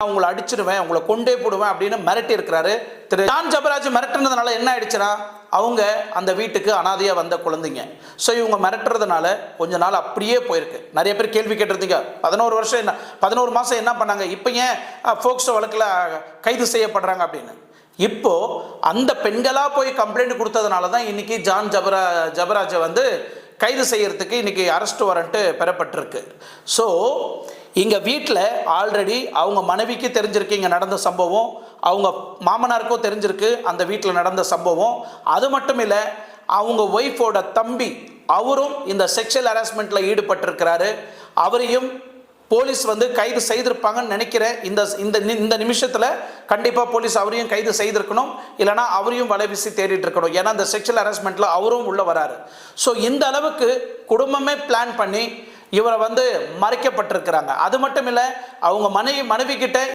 அவங்களை அடிச்சிடுவேன், உங்களை கொண்டே போடுவேன் அப்படின்னு மிரட்டி இருக்கிறாரு திரு ஜான் ஜபராஜ். மிரட்டுனதுனால என்ன ஆயிடுச்சுன்னா, அவங்க அந்த வீட்டுக்கு அனாதையா வந்த குழந்தைங்க. ஸோ இவங்க மிரட்டுறதுனால கொஞ்ச நாள் அப்படியே போயிருக்கு. நிறைய பேர் கேள்வி கேட்டிருந்தீங்க, 11 வருஷம் என்ன 11 மாதம் என்ன பண்ணாங்க, இப்போ ஏன் போக்சோ வழக்கில் கைது செய்யப்படுறாங்க அப்படின்னு. இப்போ அந்த பெண்களாக போய் கம்ப்ளைண்ட் கொடுத்ததுனால தான் இன்னைக்கு ஜான் ஜபராஜை வந்து கைது செய்யறதுக்கு இன்னைக்கு அரெஸ்ட் வாரண்ட் பெறப்பட்டிருக்கு. ஸோ இங்கே வீட்டில் ஆல்ரெடி அவங்க மனைவிக்கு தெரிஞ்சிருக்கு இங்கே நடந்த சம்பவம், அவங்க மாமனாருக்கும் தெரிஞ்சிருக்கு அந்த வீட்டில் நடந்த சம்பவம். அது மட்டும் இல்லை, அவங்க ஒய்ஃபோட தம்பி அவரும் இந்த செக்ஷுவல் ஹராஸ்மெண்ட்டில் ஈடுபட்டிருக்கிறாரு. அவரையும் போலீஸ் வந்து கைது செய்திருப்பாங்கன்னு நினைக்கிறேன். இந்த நிமிஷத்தில் கண்டிப்பாக போலீஸ் அவரையும் கைது செய்திருக்கணும், இல்லைனா அவரையும் வலை வீசி தேடிட்டு இருக்கணும். ஏன்னா இந்த செக்ஷுவல் ஹராஸ்மெண்ட்டில் அவரும் உள்ளே வராரு. ஸோ இந்த அளவுக்கு குடும்பமே பிளான் பண்ணி இவரை வந்து மறைக்கப்பட்டிருக்கிறாங்க. அது மட்டும் இல்லை, அவங்க மனைவி கிட்ட